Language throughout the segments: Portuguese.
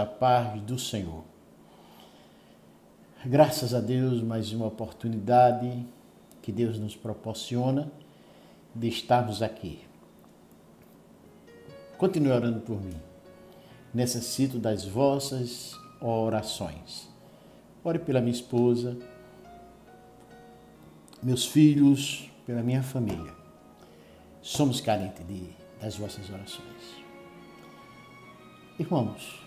a paz do Senhor. Graças a Deus, mais uma oportunidade que Deus nos proporciona de estarmos aqui. Continue orando por mim. Necessito das vossas orações. Ore pela minha esposa, meus filhos, pela minha família. Somos carentes das vossas orações. Irmãos,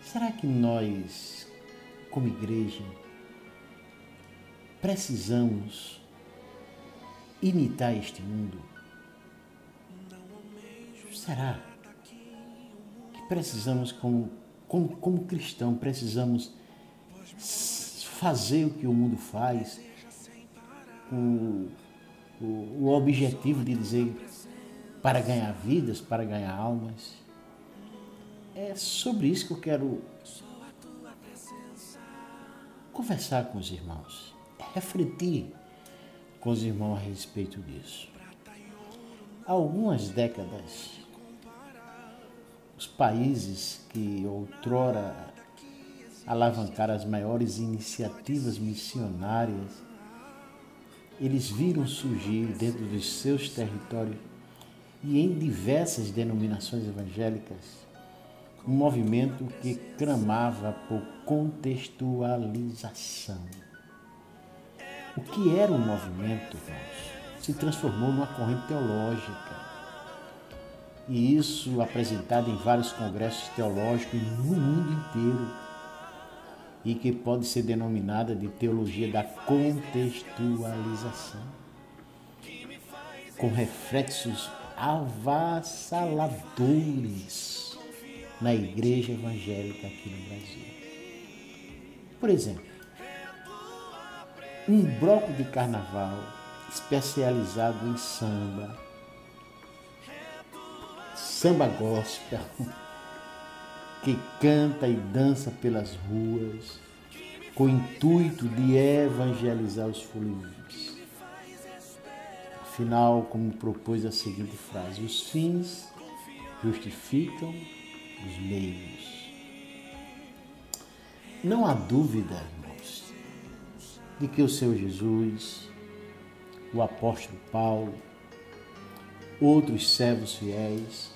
será que nós, como igreja, precisamos imitar este mundo? Será que precisamos, como cristão, precisamos fazer o que o mundo faz, o objetivo de dizer para ganhar vidas, para ganhar almas? É sobre isso que eu quero conversar com os irmãos, refletir com os irmãos a respeito disso. Há algumas décadas, os países que outrora alavancaram as maiores iniciativas missionárias, eles viram surgir dentro dos seus territórios e em diversas denominações evangélicas um movimento que clamava por contextualização. O que era um movimento, irmãos, se transformou numa corrente teológica. E isso apresentado em vários congressos teológicos no mundo inteiro. E que pode ser denominada de teologia da contextualização. Com reflexos avassaladores na igreja evangélica aqui no Brasil. Por exemplo, um bloco de carnaval especializado em samba gospel, que canta e dança pelas ruas, com o intuito de evangelizar os foliões. Afinal, como propôs a seguinte frase: os fins justificam os meios. Não há dúvida, irmãos, de que o Senhor Jesus, o apóstolo Paulo, outros servos fiéis,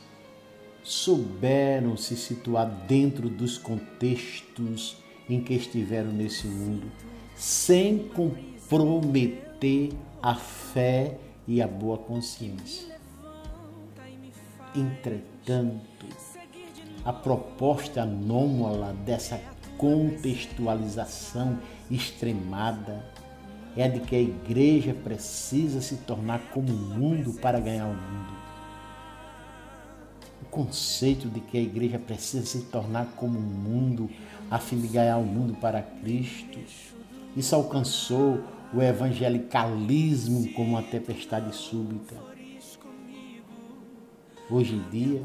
souberam se situar dentro dos contextos em que estiveram nesse mundo, sem comprometer a fé e a boa consciência. Entretanto, a proposta anômala dessa contextualização extremada é a de que a igreja precisa se tornar como o mundo para ganhar o mundo. O conceito de que a igreja precisa se tornar como o mundo a fim de ganhar o mundo para Cristo, isso alcançou o evangelicalismo como uma tempestade súbita. Hoje em dia,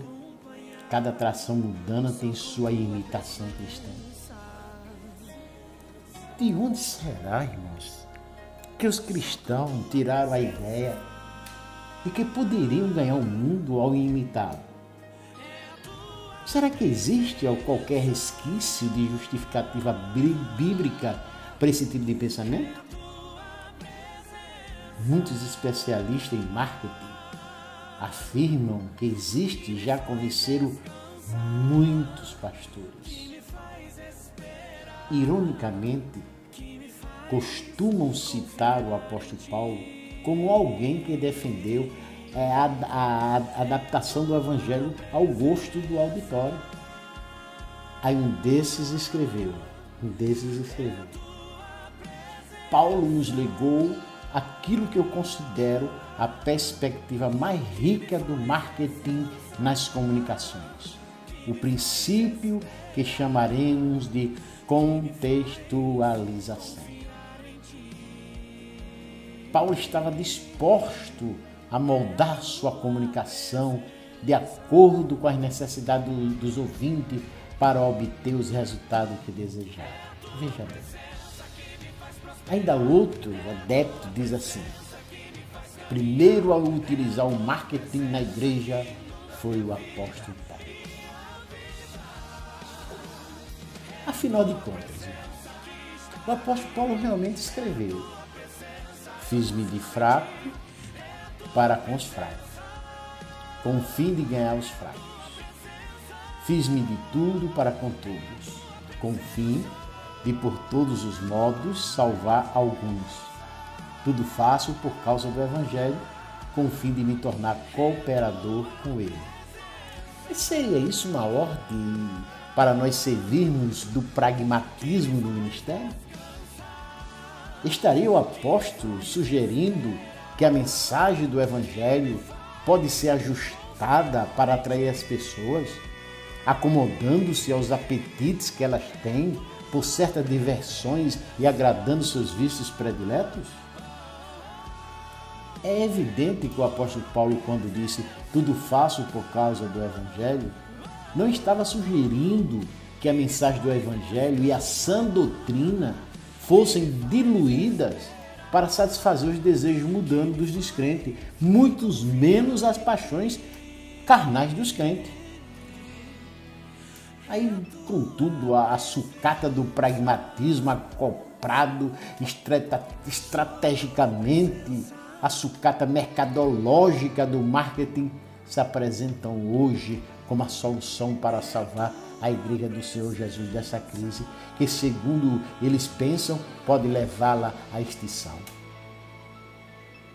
cada atração mundana tem sua imitação cristã. De onde será, irmãos, que os cristãos tiraram a ideia de que poderiam ganhar o mundo ao imitá-lo? Será que existe qualquer resquício de justificativa bíblica para esse tipo de pensamento? Muitos especialistas em marketing afirmam que existe e já convenceram muitos pastores. Ironicamente, costumam citar o apóstolo Paulo como alguém que defendeu a adaptação do evangelho ao gosto do auditório. Aí um desses escreveu, Paulo nos legou aquilo que eu considero a perspectiva mais rica do marketing nas comunicações. O princípio que chamaremos de contextualização. Paulo estava disposto a moldar sua comunicação de acordo com as necessidades dos ouvintes para obter os resultados que desejava. Veja bem. Ainda outro adepto diz assim: primeiro a utilizar o marketing na igreja foi o apóstolo Paulo. Afinal de contas, o apóstolo Paulo realmente escreveu: fiz-me de fraco para com os fracos, com o fim de ganhar os fracos. Fiz-me de tudo para com todos, com o fim de por todos os modos salvar alguns. Tudo faço por causa do Evangelho, com o fim de me tornar cooperador com ele. E seria isso uma ordem para nós servirmos do pragmatismo do ministério? Estaria o apóstolo sugerindo que a mensagem do Evangelho pode ser ajustada para atrair as pessoas, acomodando-se aos apetites que elas têm por certas diversões e agradando seus vícios prediletos? É evidente que o apóstolo Paulo, quando disse tudo faço por causa do Evangelho, não estava sugerindo que a mensagem do Evangelho e a sã doutrina fossem diluídas para satisfazer os desejos mundanos dos descrentes, muito menos as paixões carnais dos crentes. Aí, contudo, a sucata do pragmatismo acoplado estrategicamente, a sucata mercadológica do marketing se apresentam hoje como a solução para salvar a Igreja do Senhor Jesus dessa crise, que, segundo eles pensam, pode levá-la à extinção.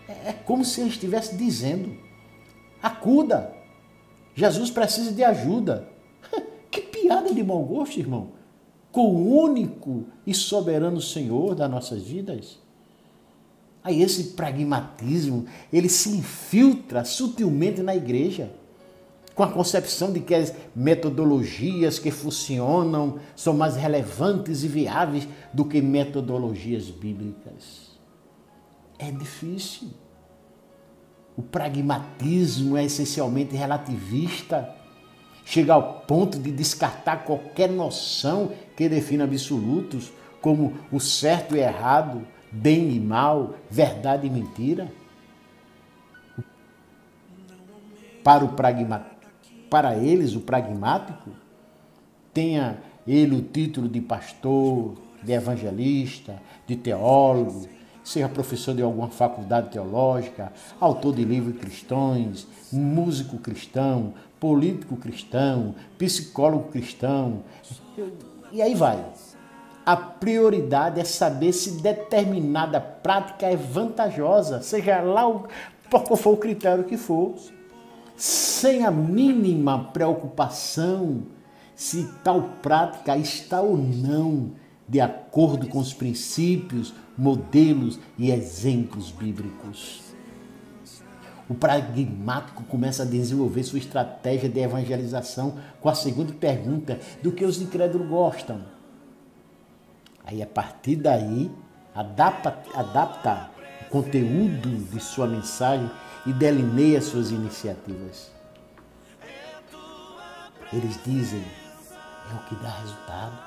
É como se ele estivesse dizendo: acuda, Jesus precisa de ajuda. Que piada de mau gosto, irmão, com o único e soberano Senhor das nossas vidas. Aí esse pragmatismo, ele se infiltra sutilmente na igreja, com a concepção de que as metodologias que funcionam são mais relevantes e viáveis do que metodologias bíblicas. É difícil. O pragmatismo é essencialmente relativista, chega ao ponto de descartar qualquer noção que defina absolutos, como o certo e errado, bem e mal, verdade e mentira. Para eles, o pragmático, tenha ele o título de pastor, de evangelista, de teólogo, seja professor de alguma faculdade teológica, autor de livros cristãos, músico cristão, político cristão, psicólogo cristão, e aí vai. A prioridade é saber se determinada prática é vantajosa, seja lá qual for o critério que for, sem a mínima preocupação se tal prática está ou não de acordo com os princípios, modelos e exemplos bíblicos. O pragmático começa a desenvolver sua estratégia de evangelização com a segunda pergunta: do que os incrédulos gostam? Aí, a partir daí, adapta o conteúdo de sua mensagem e delineia suas iniciativas. Eles dizem: é o que dá resultado.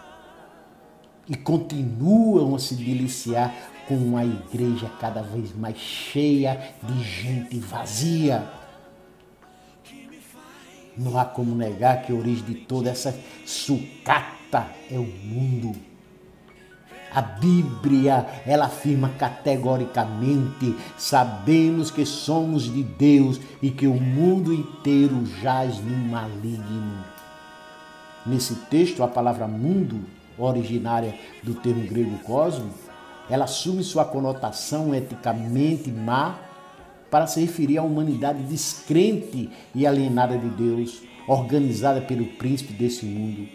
E continuam a se deliciar com uma igreja cada vez mais cheia de gente vazia. Não há como negar que a origem de toda essa sucata é o mundo. A Bíblia, ela afirma categoricamente: sabemos que somos de Deus e que o mundo inteiro jaz no maligno. Nesse texto, a palavra mundo, originária do termo grego cosmo, ela assume sua conotação eticamente má para se referir à humanidade descrente e alienada de Deus, organizada pelo príncipe desse mundo.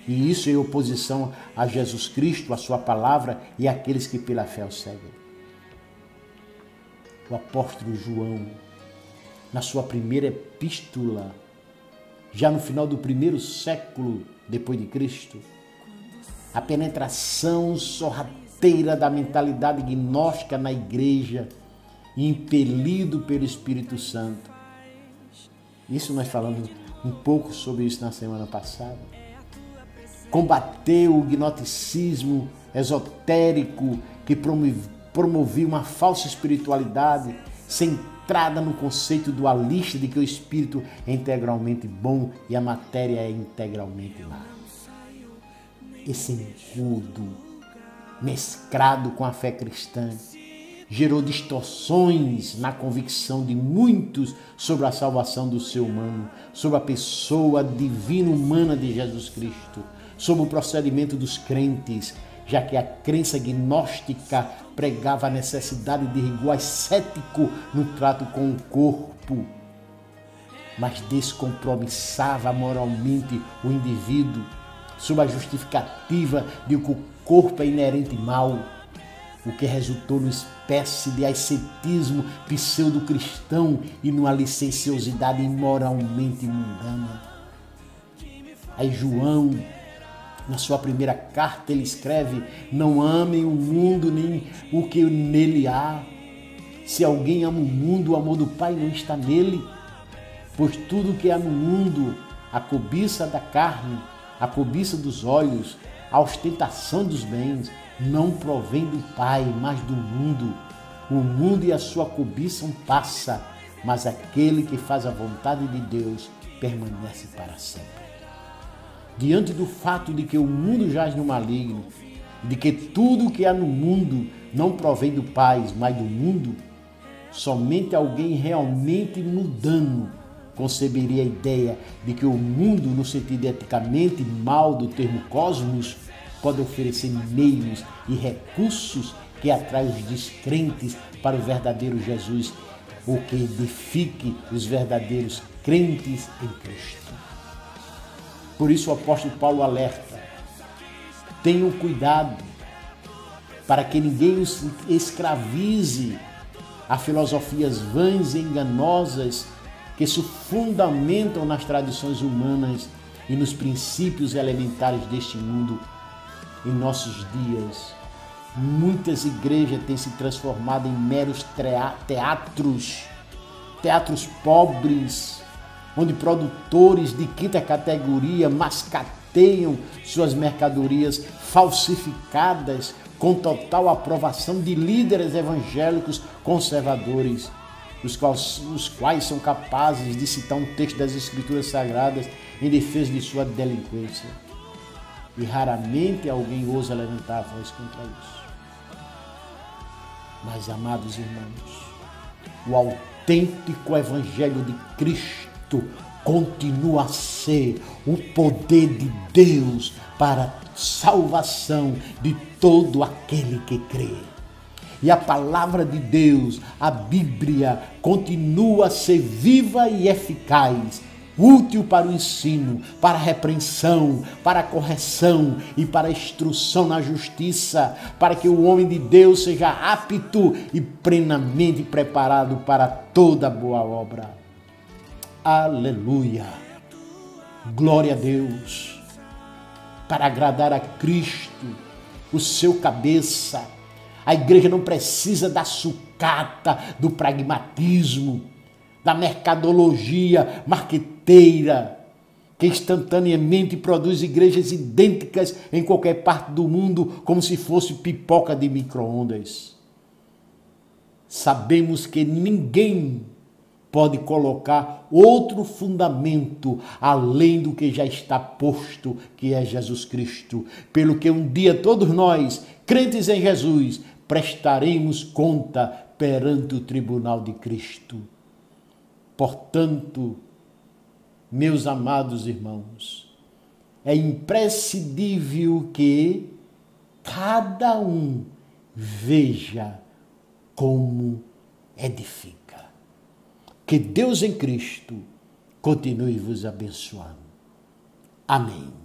E isso em oposição a Jesus Cristo, a sua palavra e àqueles que pela fé o seguem. O apóstolo João, na sua primeira epístola, já no final do primeiro século depois de Cristo, a penetração sorrateira da mentalidade gnóstica na igreja, impelido pelo Espírito Santo. Isso nós falamos um pouco sobre isso na semana passada. Combateu o gnosticismo esotérico que promovia uma falsa espiritualidade centrada no conceito dualista de que o espírito é integralmente bom e a matéria é integralmente má. esse engodo mesclado com a fé cristã gerou distorções na convicção de muitos sobre a salvação do ser humano, sobre a pessoa divina humana de Jesus Cristo, sobre o procedimento dos crentes, já que a crença gnóstica pregava a necessidade de rigor ascético no trato com o corpo, mas descompromissava moralmente o indivíduo, sob a justificativa de que o corpo é inerente mal, o que resultou numa espécie de ascetismo pseudo-cristão e numa licenciosidade imoralmente mundana. Aí João, na sua primeira carta, ele escreve: não amem o mundo nem o que nele há. Se alguém ama o mundo, o amor do Pai não está nele. Pois tudo que há no mundo, a cobiça da carne, a cobiça dos olhos, a ostentação dos bens, não provém do Pai, mas do mundo. O mundo e a sua cobiça passa, mas aquele que faz a vontade de Deus permanece para sempre. Diante do fato de que o mundo jaz no maligno, de que tudo que há no mundo não provém do Pai, mas do mundo, somente alguém realmente mundano conceberia a ideia de que o mundo, no sentido eticamente mal do termo cosmos, pode oferecer meios e recursos que atraem os descrentes para o verdadeiro Jesus, ou que edifique os verdadeiros crentes em Cristo. Por isso o apóstolo Paulo alerta: tenham cuidado para que ninguém os escravize a filosofias vãs e enganosas que se fundamentam nas tradições humanas e nos princípios elementares deste mundo. Em nossos dias, muitas igrejas têm se transformado em meros teatros pobres, onde produtores de quinta categoria mascateiam suas mercadorias falsificadas com total aprovação de líderes evangélicos conservadores, os quais são capazes de citar um texto das Escrituras Sagradas em defesa de sua delinquência. E raramente alguém ousa levantar a voz contra isso. Mas, amados irmãos, o autêntico Evangelho de Cristo continua a ser o poder de Deus para a salvação de todo aquele que crê. E a palavra de Deus, a Bíblia, continua a ser viva e eficaz, útil para o ensino, para a repreensão, para a correção e para a instrução na justiça, para que o homem de Deus seja apto e plenamente preparado para toda boa obra. Aleluia! Glória a Deus! Para agradar a Cristo, o seu cabeça, a igreja não precisa da sucata, do pragmatismo, da mercadologia marqueteira, que instantaneamente produz igrejas idênticas em qualquer parte do mundo, como se fosse pipoca de micro-ondas. Sabemos que ninguém pode colocar outro fundamento além do que já está posto, que é Jesus Cristo. Pelo que um dia todos nós, crentes em Jesus, prestaremos conta perante o tribunal de Cristo. Portanto, meus amados irmãos, é imprescindível que cada um veja como edifica. Que Deus em Cristo continue vos abençoando. Amém.